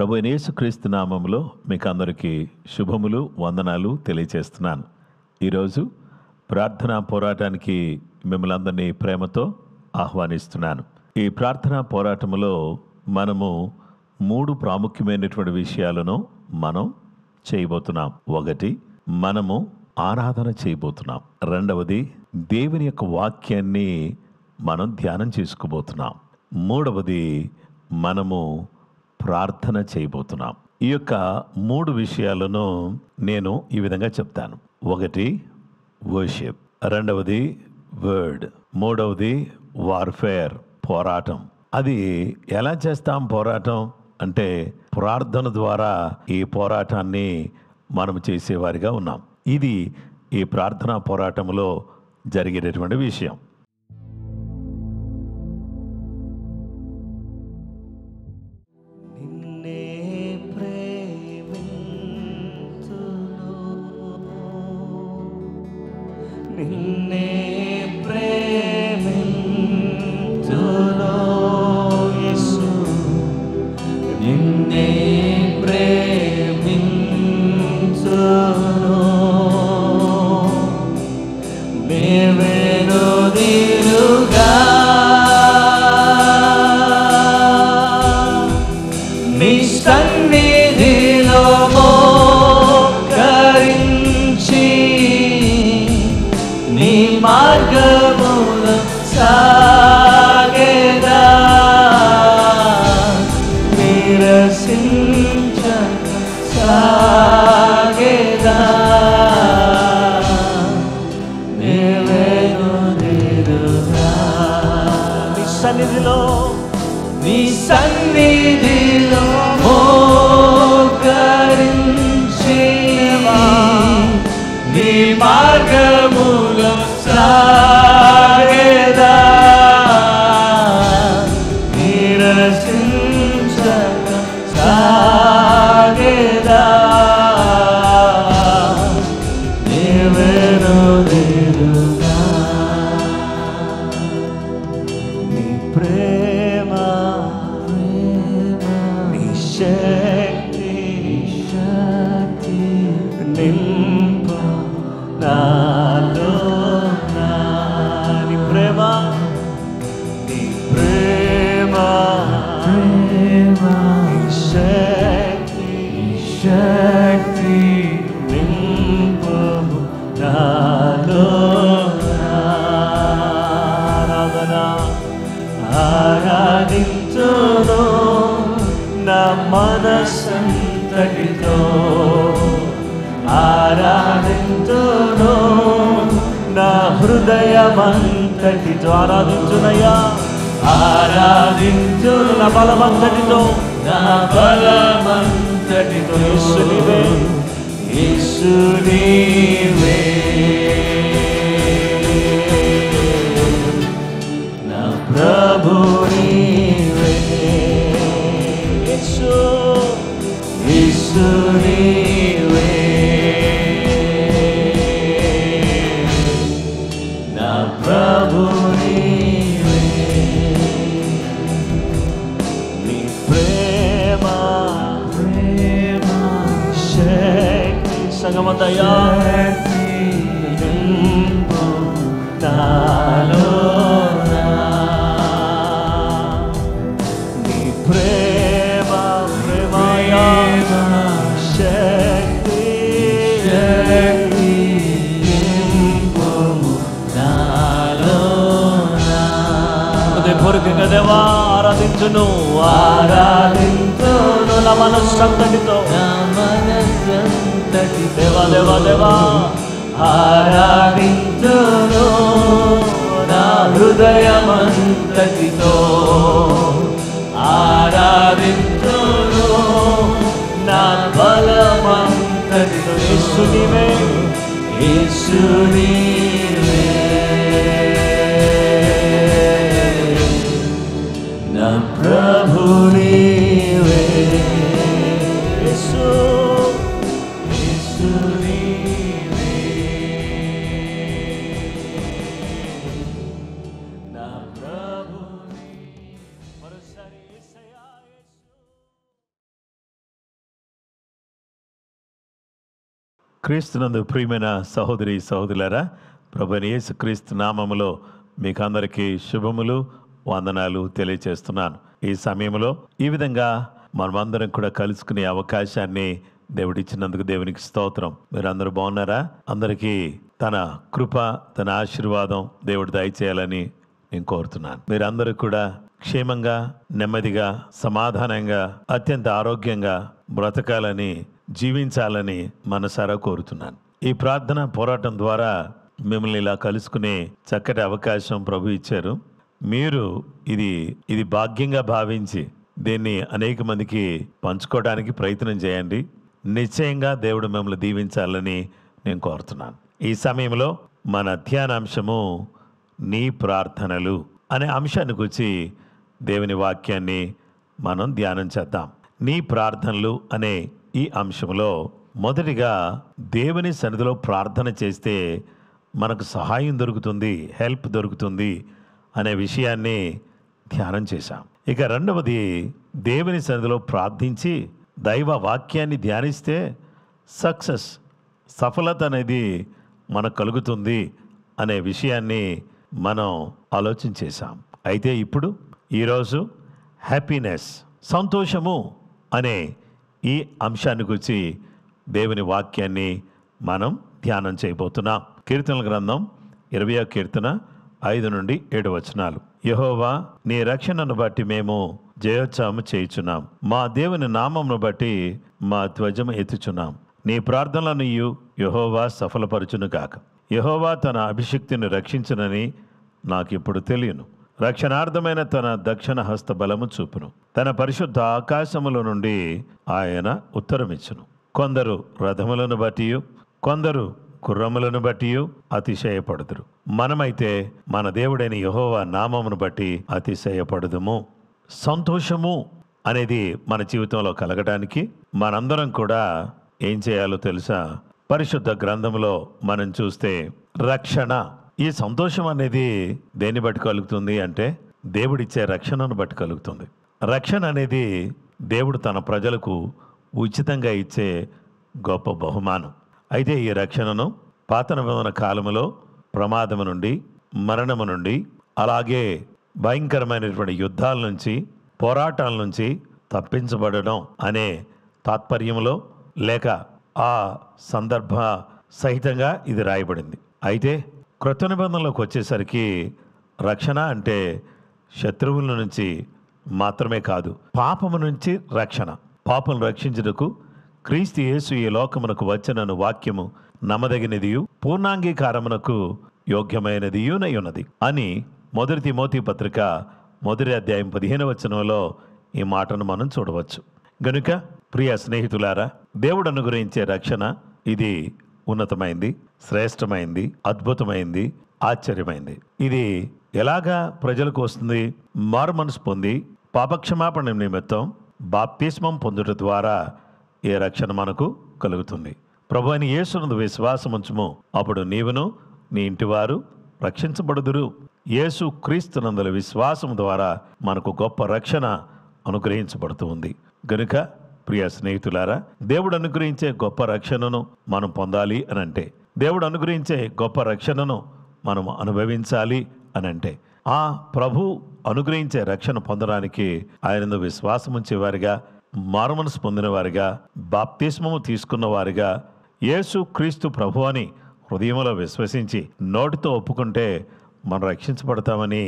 ప్రభువైన యేసుక్రీస్తు నామములో మీకు అందరికీ శుభములు, వందనాలు తెలియచేస్తున్నాను. ఈరోజు ప్రార్థనా పోరాటానికి మిమ్మల్ని అందరినీ ప్రేమతో ఆహ్వానిస్తున్నాను. ఈ ప్రార్థనా పోరాటములో మనము 3 ప్రాముఖ్యమైనటువంటి విషయాలను మనం చేయబోతున్నాం. ఒకటి, మనము ఆరాధన చేయబోతున్నాం. రెండవది, దేవుని యొక్క వాక్యాన్ని మనం ధ్యానం చేసుకోబోతున్నాం. మూడవది, మనము ప్రార్థన చేయబోతున్నాం. ఈ యొక్క 3 విషయాలను నేను ఈ విధంగా చెప్తాను. ఒకటి వర్షిప్, రెండవది వర్డ్, మూడవది వార్ఫేర్, పోరాటం. అది ఎలా చేస్తాం పోరాటం అంటే ప్రార్థన ద్వారా ఈ పోరాటాన్ని మనం చేసేవారిగా ఉన్నాం. ఇది ఈ ప్రార్థనా పోరాటంలో జరిగేటటువంటి విషయం. నిన్నే ప్రేమింతును యేసు, నిన్నే ప్రేమింతును, మేవెనుదిరుగా నీ సన్నిధిలో మోకరించి నీ మార్గముల సాగేదా, నిరసించక సాగేదా, నీవెనుదిరుగా నీ సన్నిధిలో మోకరించి నీ మార్గములో సాగేదా, నిరసించక సాగేదా, నీవెనుదిరుగా నీ ప్రేమ, నీ శక్తి నింపు నాలో, నీ ప్రేమ, నీ ప్రేమ, నీ శక్తి నింపు నాలో. ఆరాధించును నా మనసంతటితో, ఆరాధించును నా హృదయమంతటితో, ఆరాధించునయ్యా, ఆరాధించును నా బలమంతటితో, నా బలమంతటితో. యేసు నీవే, యేసు నీవే నా ప్రభు నీవే, యేసు, యేసు నీవే నా ప్రభు నీవే, నీ ప్రేమ, శక్తి సంగమదయా నింపు నాలో, నీ ప్రేమ, ప్రేమయా శక్తి నింపు నాలో. హృదయపూర్వకంగా దేవా ఆరాధించును, ఆరాధించును నా మనస్సంతటితో, దేవా దేవా దేవా ఆరాధించును నా హృదయమంతటితో, ఆరాధించును నా బలమంతటితో. యేసు నీవే, యేసు నీవే నా ప్రభు నీవే, యేసు, యేసు నీవే నా ప్రభు. మరోసారి క్రీస్తునందు ప్రియమైన సహోదరి సహోదరులారా, ప్రభువైన యేసుక్రీస్తు నామములో మీకు అందరికీ శుభములు, వందనాలు తెలియచేస్తున్నాను. ఈ సమయంలో ఈ విధంగా మనమందరం కూడా కలుసుకునే అవకాశాన్ని దేవుడిచ్చినందుకు దేవునికి స్తోత్రం. మీరందరూ బాగున్నారా? అందరికీ తన కృప, తన ఆశీర్వాదం దేవుడు దయచేయాలని నేను కోరుతున్నాను. మీరందరూ కూడా క్షేమంగా, నెమ్మదిగా, సమాధానంగా, అత్యంత ఆరోగ్యంగా బ్రతకాలని, జీవించాలని మనసారా కోరుతున్నాను. ఈ ప్రార్థన పోరాటం ద్వారా మిమ్మల్ని ఇలా కలుసుకునే చక్కటి అవకాశం ప్రభు ఇచ్చారు. మీరు ఇది భాగ్యంగా భావించి దీన్ని అనేక మందికి పంచుకోవడానికి ప్రయత్నం చేయండి. నిశ్చయంగా దేవుడు మిమ్మల్ని దీవించాలని నేను కోరుతున్నాను. ఈ సమయంలో మన ధ్యానాంశము నీ ప్రార్థనలు అనే అంశాన్ని గురించి దేవుని వాక్యాన్ని మనం ధ్యానం చేద్దాం. నీ ప్రార్థనలు అనే ఈ అంశంలో మొదటిగా దేవుని సన్నిధిలో ప్రార్థన చేస్తే మనకు సహాయం దొరుకుతుంది, హెల్ప్ దొరుకుతుంది అనే విషయాన్ని ధ్యానం చేశాం. ఇక రెండవది, దేవుని సన్నిధిలో ప్రార్థించి దైవ వాక్యాన్ని ధ్యానిస్తే సఫలత అనేది మనకు కలుగుతుంది అనే విషయాన్ని మనం ఆలోచన చేశాం. అయితే ఇప్పుడు ఈరోజు హ్యాపీనెస్, సంతోషము అనే ఈ అంశాన్ని గురించి దేవుని వాక్యాన్ని మనం ధ్యానం చేయబోతున్నాం. కీర్తనల గ్రంథం 20వ కీర్తన 5 నుండి 7 వచనాలు. యెహోవా, నీ రక్షణను బట్టి మేము జయోత్సవము చేయుచున్నాం. మా దేవుని నామమును బట్టి మా ధ్వజము ఎత్తుచున్నాం. నీ ప్రార్థనలను యెహోవా సఫలపరచును గాక. యెహోవా తన అభిషిక్తిని రక్షించునని నాకిప్పుడు తెలియను. రక్షణార్థమైన తన దక్షిణ హస్త బలము చూపును. తన పరిశుద్ధ ఆకాశముల నుండి ఆయన ఉత్తరమిచ్చును. కొందరు రథములను బట్టి, కొందరు గుర్రములను బట్టి అతిశయపడుదురు. మనమైతే మన దేవుడైన యెహోవా నామమును బట్టి అతిశయపడుదుము. సంతోషము అనేది మన జీవితంలో కలగడానికి మనందరం కూడా ఏం చేయాలో తెలుసా? పరిశుద్ధ గ్రంథంలో మనం చూస్తే రక్షణ, ఈ సంతోషం అనేది దేన్ని బట్టి కలుగుతుంది అంటే దేవుడిచ్చే రక్షణను బట్టి కలుగుతుంది. రక్షణ అనేది దేవుడు తన ప్రజలకు ఉచితంగా ఇచ్చే గొప్ప బహుమానం. అయితే ఈ రక్షణను పాత నిబంధన కాలములో ప్రమాదము నుండి, మరణము నుండి, అలాగే భయంకరమైనటువంటి యుద్ధాల నుంచి, పోరాటాల నుంచి తప్పించబడడం అనే తాత్పర్యంలో లేక ఆ సందర్భ సహితంగా ఇది రాయబడింది. అయితే క్రొత్త నిబంధనలోకి వచ్చేసరికి రక్షణ అంటే శత్రువుల నుంచి మాత్రమే కాదు, పాపము నుంచి రక్షణ. పాపం రక్షించుటకు క్రీస్తు యేసు ఈ లోకమునకు వచ్చనను వాక్యము నమ్మదగినదియు పూర్ణాంగీకారమునకు యోగ్యమైనదియునై ఉన్నది అని 1 తిమోతి పత్రిక 1వ అధ్యాయం 15వ వచనంలో ఈ మాటను మనం చూడవచ్చు. గనుక ప్రియ స్నేహితులారా, దేవుడు అనుగ్రహించే రక్షణ ఇది ఉన్నతమైంది, శ్రేష్టమైంది, అద్భుతమైంది, ఆశ్చర్యమైంది. ఇది ఎలాగా ప్రజలకు వస్తుంది? మారు మనసు పొంది పాపక్షమాపణ నిమిత్తం బాప్తిస్మం పొందుట ద్వారా ఈ రక్షణ మనకు కలుగుతుంది. ప్రభువైన యేసునందు విశ్వాసం ఉంచుము, అప్పుడు నీవును నీ ఇంటివారు రక్షించబడుదురు. యేసు క్రీస్తునందుల విశ్వాసం ద్వారా మనకు గొప్ప రక్షణ అనుగ్రహించబడుతూ ఉంది. గనుక ప్రియ స్నేహితులారా, దేవుడు అనుగ్రహించే గొప్ప రక్షణను మనం పొందాలి అనంటే, దేవుడు అనుగ్రహించే గొప్ప రక్షణను మనం అనుభవించాలి అనంటే, ఆ ప్రభు అనుగ్రహించే రక్షణ పొందడానికి ఆయనందు విశ్వాసం ఉంచేవారిగా, మారుమనసు పొందిన వారిగా, బాప్తిస్మము తీసుకున్న వారిగా, యేసు క్రీస్తు ప్రభు అని హృదయంలో విశ్వసించి నోటితో ఒప్పుకుంటే మనం రక్షించబడతామని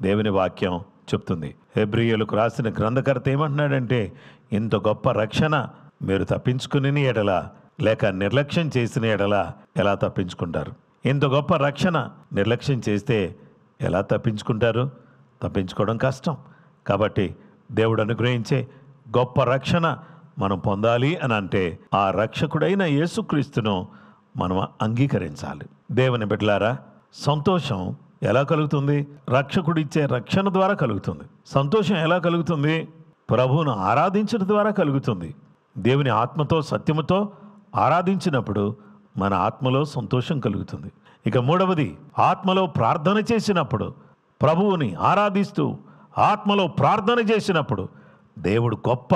దేవుని వాక్యం చెప్తుంది. హెబ్రీయులకు రాసిన గ్రంథకర్త ఏమంటున్నాడంటే, ఇంత గొప్ప రక్షణ మీరు తప్పించుకుని ఎడల లేక నిర్లక్ష్యం చేసిన ఎడల ఎలా తప్పించుకుంటారు? ఇంత గొప్ప రక్షణ నిర్లక్ష్యం చేస్తే ఎలా తప్పించుకుంటారు? తప్పించుకోవడం కష్టం. కాబట్టి దేవుడు అనుగ్రహించే గొప్ప రక్షణ మనం పొందాలి అని అంటే ఆ రక్షకుడైన యేసుక్రీస్తును మనం అంగీకరించాలి. దేవుని బిడ్డలారా, సంతోషం ఎలా కలుగుతుంది? రక్షకుడిచ్చే రక్షణ ద్వారా కలుగుతుంది. సంతోషం ఎలా కలుగుతుంది? ప్రభువును ఆరాధించడం ద్వారా కలుగుతుంది. దేవుని ఆత్మతో, సత్యముతో ఆరాధించినప్పుడు మన ఆత్మలో సంతోషం కలుగుతుంది. ఇక మూడవది, ఆత్మలో ప్రార్థన చేసినప్పుడు, ప్రభువుని ఆరాధిస్తూ ఆత్మలో ప్రార్థన చేసినప్పుడు దేవుడు గొప్ప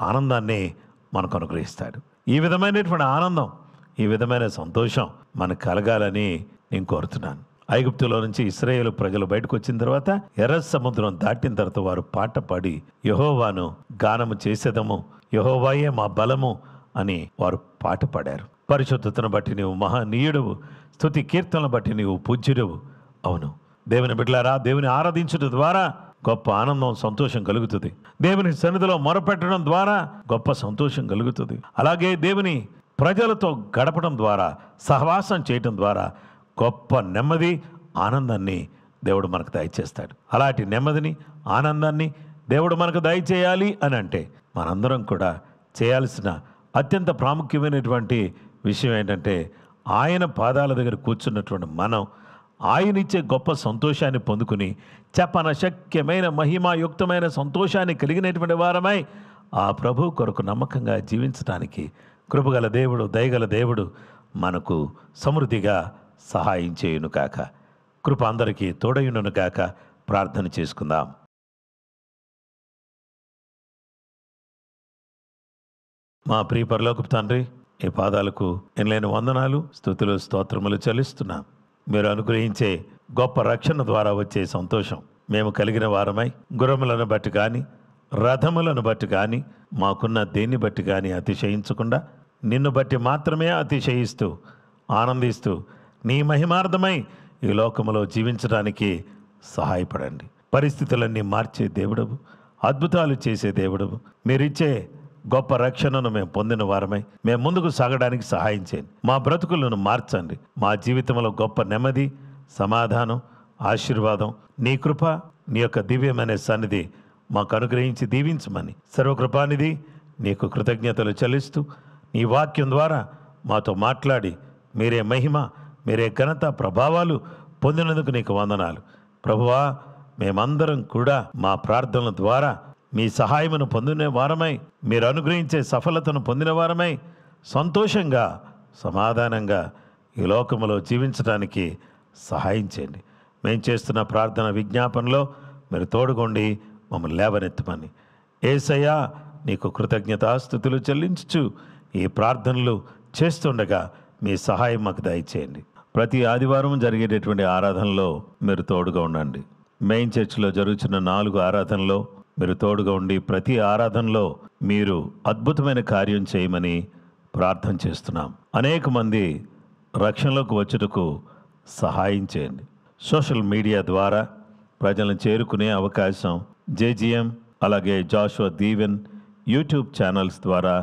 ఆనందాన్ని మనకు అనుగ్రహిస్తాడు. ఈ విధమైనటువంటి ఆనందం ఈ విధమైన సంతోషం మనకు కలగాలని నేను కోరుతున్నాను. ఐగుప్తులో నుంచి ఇశ్రాయేలు ప్రజలు బయటకు వచ్చిన తర్వాత ఎర్ర సముద్రం దాటిన తర్వాత వారు పాట పాడి యెహోవాను గానము చేసేదము, యెహోవాయే మా బలము అని వారు పాట పాడారు. పరిశుద్ధతను బట్టి నీవు మహనీయుడవు, స్తుతి కీర్తనను బట్టి నీవు పూజ్యుడవు. అవును దేవుని బిడ్డలారా, దేవుని ఆరాధించడం ద్వారా గొప్ప ఆనందం, సంతోషం కలుగుతుంది. దేవుని సన్నిధిలో మొరపెట్టడం ద్వారా గొప్ప సంతోషం కలుగుతుంది. అలాగే దేవుని ప్రజలతో గడపడం ద్వారా, సహవాసం చేయటం ద్వారా గొప్ప నెమ్మది, ఆనందాన్ని దేవుడు మనకు దయచేస్తాడు. అలాంటి నెమ్మదిని, ఆనందాన్ని దేవుడు మనకు దయచేయాలి అని అంటే మనందరం కూడా చేయాల్సిన అత్యంత ప్రాముఖ్యమైనటువంటి విషయం ఏంటంటే, ఆయన పాదాల దగ్గర కూర్చున్నటువంటి మనం ఆయన ఇచ్చే గొప్ప సంతోషాన్ని పొందుకుని చెప్పనశక్యమైన మహిమాయుక్తమైన సంతోషాన్ని కలిగినటువంటి వారమై ఆ ప్రభు కొరకు నమ్మకంగా జీవించడానికి కృపగల దేవుడు, దయగల దేవుడు మనకు సమృద్ధిగా సహాయం చేయును కాక. కృప అందరికీ తోడయును కాక. ప్రార్థన చేసుకుందాం. మా ప్రియ పరలోకపు తండ్రి, ఈ పాదాలకు ఎనలేని వందనాలు, స్తుతులు, స్తోత్రములు చెల్లిస్తున్నాం. మీరు అనుగ్రహించే గొప్ప రక్షణ ద్వారా వచ్చే సంతోషం మేము కలిగిన వారమై గుర్రములను బట్టి కానీ, రథములను బట్టి కానీ, మాకున్న దేన్ని బట్టి కానీ అతిశయించకుండా నిన్ను బట్టి మాత్రమే అతిశయిస్తూ ఆనందిస్తూ నీ మహిమార్థమై ఈ లోకములో జీవించడానికి సహాయపడండి. పరిస్థితులన్నీ మార్చే దేవుడవు, అద్భుతాలు చేసే దేవుడవు, మీరిచ్చే గొప్ప రక్షణను మేము పొందిన వారమై మేము ముందుకు సాగడానికి సహాయం చేయండి. మా బ్రతుకులను మార్చండి. మా జీవితంలో గొప్ప నెమ్మది, సమాధానం, ఆశీర్వాదం, నీ కృప, నీ యొక్క దివ్యమైన సన్నిధి మాకు అనుగ్రహించి దీవించమని సర్వకృపానిధి నీకు కృతజ్ఞతలు చెల్లిస్తూ నీ వాక్యం ద్వారా మాతో మాట్లాడి మీరే మహిమ, మీరే ఘనత, ప్రభావాలు పొందినందుకు నీకు వందనాలు. ప్రభువా, మేమందరం కూడా మా ప్రార్థనల ద్వారా మీ సహాయమును పొందిన వారమై, మీరు అనుగ్రహించే సఫలతను పొందిన వారమై సంతోషంగా, సమాధానంగా ఈ లోకములో జీవించడానికి సహాయం చేయండి. మేము చేస్తున్న ప్రార్థన విజ్ఞాపనలో మీరు తోడుగొండి మమ్మల్ని లేవనెత్తమని యేసయ్యా నీకు కృతజ్ఞతాస్తుతులు చెల్లించుచు ఈ ప్రార్థనలు చేస్తుండగా మీ సహాయం మాకు దయచేయండి. ప్రతి ఆదివారం జరిగేటటువంటి ఆరాధనలో మీరు తోడుగా ఉండండి. మెయిన్ చర్చిలో జరుగుతున్న 4 ఆరాధనలో మీరు తోడుగా ఉండి ప్రతి ఆరాధనలో మీరు అద్భుతమైన కార్యం చేయమని ప్రార్థన చేస్తున్నాం. అనేక మంది రక్షణలోకి వచ్చుటకు సహాయం చేయండి. సోషల్ మీడియా ద్వారా ప్రజలను చేరుకునే అవకాశం జేజీఎం, అలాగే జాషువా దీవెన్ యూట్యూబ్ ఛానల్స్ ద్వారా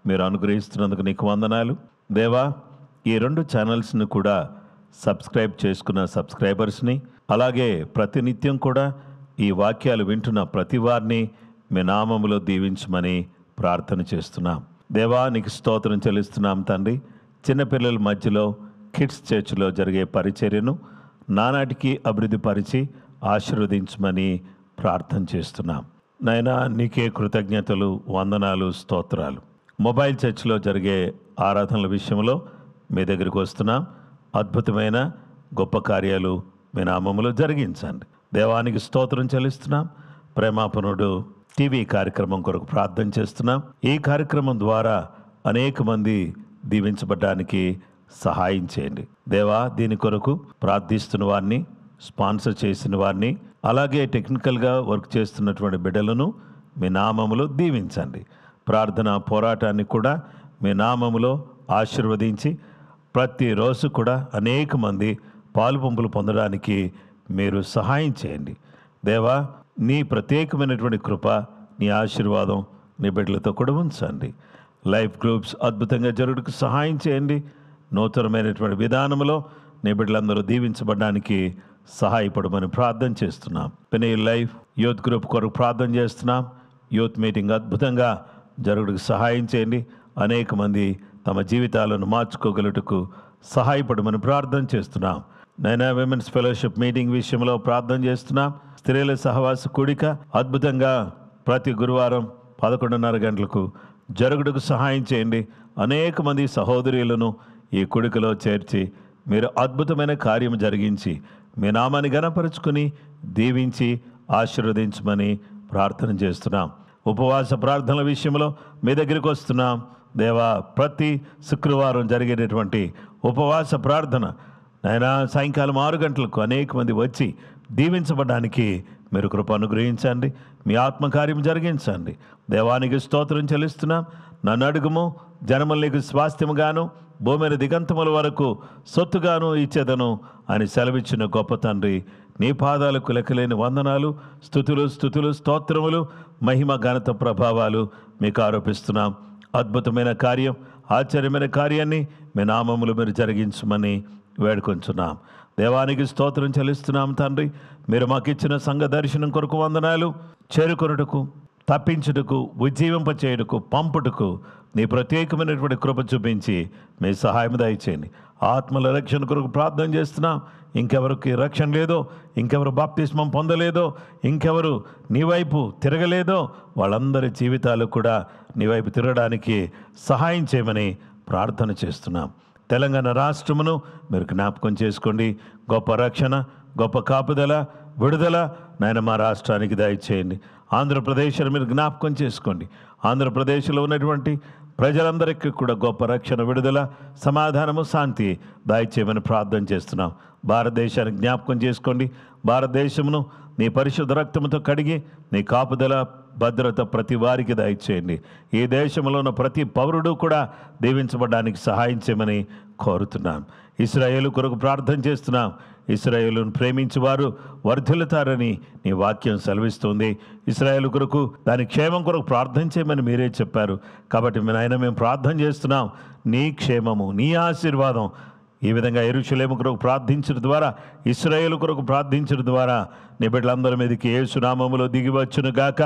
మీరు అనుగ్రహిస్తున్నందుకు నీకు వందనాలు. దేవా, ఈ 2 ఛానల్స్ను కూడా సబ్స్క్రైబ్ చేసుకున్న సబ్స్క్రైబర్స్ని, అలాగే ప్రతినిత్యం కూడా ఈ వాక్యాలు వింటున్న ప్రతి వారిని మీ నామములో దీవించమని ప్రార్థన చేస్తున్నాం. దేవా, నీకు స్తోత్రం చెల్లిస్తున్నాం తండ్రి. చిన్నపిల్లల మధ్యలో కిడ్స్ చర్చ్లో జరిగే పరిచర్యను నానాటికి అభివృద్ధి పరిచి ఆశీర్వదించమని ప్రార్థన చేస్తున్నాం. నాయనా, నీకే కృతజ్ఞతలు, వందనాలు, స్తోత్రాలు. మొబైల్ చర్చ్లో జరిగే ఆరాధనల విషయంలో మీ దగ్గరికి వస్తున్నాం. అద్భుతమైన గొప్ప కార్యాలు మీ నామములో జరిగించండి. దేవానికి స్తోత్రం చెల్లిస్తున్నాం. ప్రేమాపనుడు టీవీ కార్యక్రమం కొరకు ప్రార్థన చేస్తున్నాం. ఈ కార్యక్రమం ద్వారా అనేక మంది దీవించబడ్డానికి సహాయం చేయండి. దేవా, దీని కొరకు ప్రార్థిస్తున్న వారిని, స్పాన్సర్ చేసిన వారిని, అలాగే టెక్నికల్గా వర్క్ చేస్తున్నటువంటి బిడ్డలను మీ నామములో దీవించండి. ప్రార్థన పోరాటాన్ని కూడా మీ నామములో ఆశీర్వదించి ప్రతిరోజు కూడా అనేక మంది పాలుపంపులు పొందడానికి మీరు సహాయం చేయండి. దేవా, నీ ప్రత్యేకమైనటువంటి కృప, నీ ఆశీర్వాదం నీ బిడ్డలతో కూడా ఉంచండి. లైఫ్ గ్రూప్స్ అద్భుతంగా జరుగుటకు సహాయం చేయండి. నూతనమైనటువంటి విధానంలో నీ బిడ్డలందరూ దీవించబడడానికి సహాయపడమని ప్రార్థన చేస్తున్నాం. పెనీల్ లైఫ్ యూత్ గ్రూప్ కొరకు ప్రార్థన చేస్తున్నాం. యూత్ మీటింగ్ అద్భుతంగా జరుగుటకు సహాయం చేయండి. అనేక మంది తమ జీవితాలను మార్చుకోగలుగుటకు సహాయపడమని ప్రార్థన చేస్తున్నాం. నైనా విమెన్స్ ఫెలోషిప్ మీటింగ్ విషయంలో ప్రార్థన చేస్తున్నాం. స్త్రీల సహవాస కూడిక అద్భుతంగా ప్రతి గురువారం 11:30 గంటలకు జరుగుటకు సహాయం చేయండి. అనేక మంది సహోదరులను ఈ కూడికలో చేర్చి మీరు అద్భుతమైన కార్యం జరిగించి మీ నామాన్ని ఘనపరుచుకుని దీవించి ఆశీర్వదించమని ప్రార్థన చేస్తున్నాం. ఉపవాస ప్రార్థనల విషయంలో మీ దగ్గరికి వస్తున్నాం. దేవా, ప్రతి శుక్రవారం జరిగేటటువంటి ఉపవాస ప్రార్థన నాయనా సాయంకాలం 6 గంటలకు అనేక మంది వచ్చి దీవించబడడానికి మీరు కృప అనుగ్రహించండి. మీ ఆత్మకార్యం జరిగించండి. దేవానికి స్తోత్రం చెల్లిస్తున్నాం. నన్ను అడుగుము, జనములు నీకు స్వాస్థ్యముగాను భూమిని దిగంతముల వరకు సొత్తుగాను ఇచ్చేదను అని సెలవిచ్చిన గొప్ప తండ్రి, నీ పాదాలకు లెక్కలేని వందనాలు, స్తుతులు స్తోత్రములు, మహిమ ఘనత ప్రభావాలు మీకు ఆరోపిస్తున్నాం. అద్భుతమైన కార్యం, ఆశ్చర్యమైన కార్యాన్ని మీ నామములు మీరు జరిగించమని వేడుకొంచున్నాం. దేవానికి స్తోత్రం చెల్లిస్తున్నాం తండ్రి. మీరు మాకు ఇచ్చిన సంఘ దర్శనం కొరకు వందనాలు. చేరుకొనుటకు, తప్పించుటకు, ఉజ్జీవింపచేయుటకు, పంపుటకు నీ ప్రత్యేకమైనటువంటి కృప చూపించి మీ సహాయం దయచేయండి. ఆత్మల రక్షణ కొరకు ప్రార్థన చేస్తున్నాం. ఇంకెవరికి రక్షణ లేదో, ఇంకెవరు బాప్తిస్మం పొందలేదో, ఇంకెవరు నీ వైపు తిరగలేదో వాళ్ళందరి జీవితాలు కూడా నీ వైపు తిరగడానికి సహాయం చేయమని ప్రార్థన చేస్తున్నాం. తెలంగాణ రాష్ట్రమును మీరు జ్ఞాపకం చేసుకోండి. గొప్ప రక్షణ, గొప్ప కాపుదల, విడుదల నాయన మా రాష్ట్రానికి దయచేయండి. ఆంధ్రప్రదేశ్ను మీరు జ్ఞాపకం చేసుకోండి. ఆంధ్రప్రదేశ్లో ఉన్నటువంటి ప్రజలందరికీ కూడా గొప్ప రక్షణ, విడుదల, సమాధానము, శాంతి దయచేయమని ప్రార్థన చేస్తున్నాం. భారతదేశాన్ని జ్ఞాపకం చేసుకోండి. భారతదేశమును నీ పరిశుద్ధ రక్తముతో కడిగి నీ కాపుదల, భద్రత ప్రతి వారికి దయచేయండి. ఈ దేశంలో ఉన్న ప్రతి పౌరుడు కూడా దీవించబడడానికి సహాయం చేయమని కోరుతున్నాం. ఇశ్రాయేలు కొరకు ప్రార్థన చేస్తున్నాం. ఇశ్రాయేలును ప్రేమించేవారు వర్ధిల్లుతారని నీ వాక్యం సెలవిస్తుంది. ఇశ్రాయేలు కొరకు, దాని క్షేమం కొరకు ప్రార్థన చేయమని మీరే చెప్పారు. కాబట్టి మేము ప్రార్థన చేస్తున్నాం. నీ క్షేమము, నీ ఆశీర్వాదం ఈ విధంగా యెరూషలేము కొరకు ప్రార్థించడం ద్వారా, ఇశ్రాయేలు కొరకు ప్రార్థించడం ద్వారా నీ బిడ్డలందరి మీదకి యేసు నామములో దిగివచ్చును గాక.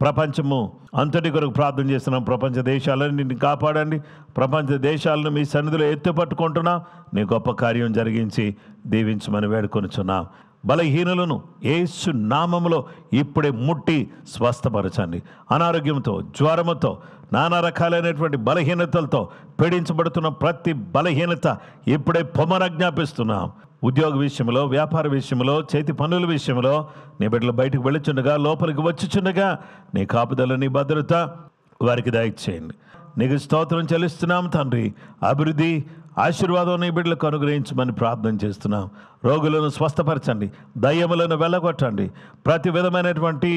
ప్రపంచము అంతటి కొరకు ప్రార్థన చేస్తున్నాం. ప్రపంచ దేశాలన్నింటిని కాపాడండి. ప్రపంచ దేశాలను మీ సన్నిధిలో ఎత్తుపట్టుకుంటున్నాం. నీ గొప్ప కార్యం జరిగించి దీవించమని వేడుకొనుచున్నాం. బలహీనులను యేసు నామములో ఇప్పుడే ముట్టి స్వస్థపరచండి. అనారోగ్యంతో, జ్వరముతో, నానా రకాలైనటువంటి బలహీనతలతో పీడించబడుతున్న ప్రతి బలహీనత ఇప్పుడే పొమ్మనజ్ఞాపిస్తున్నాం. ఉద్యోగ విషయంలో, వ్యాపార విషయంలో, చేతి పనుల విషయంలో నీ బిడ్డలు బయటకు వెళ్ళుచుండగా, లోపలికి వచ్చుచుండగా నీ కాపుదల, నీ భద్రత వారికి దయచేయండి. నీకు స్తోత్రం చెల్లిస్తున్నాం తండ్రి. అభివృద్ధి, ఆశీర్వాదం నీ బిడ్డలకు అనుగ్రహించమని ప్రార్థన చేస్తున్నాం. రోగులను స్వస్థపరచండి, దయ్యములను వెళ్ళగొట్టండి, ప్రతి విధమైనటువంటి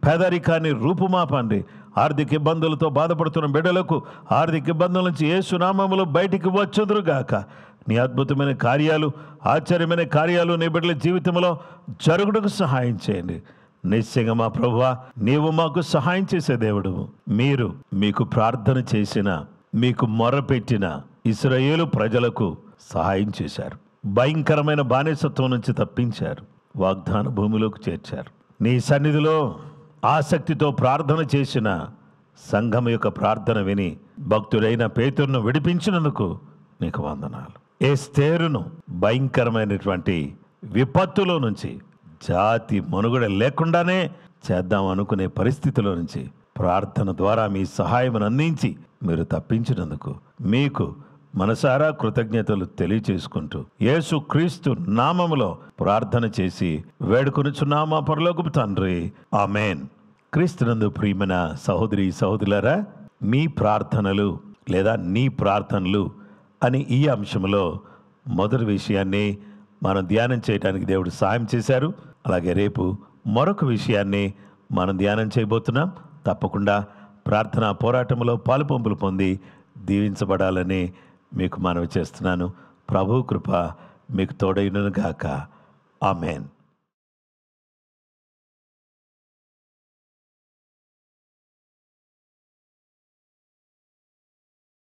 పేదరికాన్ని రూపుమాపండి. ఆర్థిక ఇబ్బందులతో బాధపడుతున్న బిడ్డలకు ఆర్థిక ఇబ్బందుల నుంచి యేసు నామములో బయటికి వచ్చుదురుగాక. నీ అద్భుతమైన కార్యాలు, ఆశ్చర్యమైన కార్యాలు నీ బిడ్డల జీవితంలో జరుగుటకు సహాయం చేయండి. నిశ్చయంగా మా ప్రభువా, నీవు మాకు సహాయం చేసే దేవుడు. మీరు మీకు ప్రార్థన చేసిన, మీకు మొరపెట్టిన ఇశ్రాయేలు ప్రజలకు సహాయం చేశారు. భయంకరమైన బానిసత్వం నుంచి తప్పించారు. వాగ్దాన భూమిలోకి చేర్చారు. నీ సన్నిధిలో ఆసక్తితో ప్రార్థన చేసిన సంఘం యొక్క ప్రార్థన విని భక్తుడైన పేతురును విడిపించినందుకు నీకు వందనాలు. ఎస్తేరును భయంకరమైనటువంటి విపత్తులో నుంచి, జాతి మనుగడ లేకుండానే చేద్దాం అనుకునే పరిస్థితిలో నుంచి ప్రార్థన ద్వారా మీ సహాయం అందించి మీరు తప్పించినందుకు మీకు మనసారా కృతజ్ఞతలు తెలియచేసుకుంటూ యేసు క్రీస్తు నామములో ప్రార్థన చేసి వేడుకొనుచున్నాం మా పరలోకపు తండ్రి. ఆమేన్. క్రీస్తునందు ప్రియమైన సహోదరి సహోదరులారా, మీ ప్రార్థనలు లేదా నీ ప్రార్థనలు అని ఈ అంశంలో మొదటి విషయాన్ని మనం ధ్యానం చేయడానికి దేవుడు సాయం చేశారు. అలాగే రేపు మరొక విషయాన్ని మనం ధ్యానం చేయబోతున్నాం. తప్పకుండా ప్రార్థనా పోరాటంలో పాలుపంపులు పొంది దీవించబడాలని మీకు మనవి చేస్తున్నాను. ప్రభు కృప మీకు తోడైనను గాక. ఆమేన్.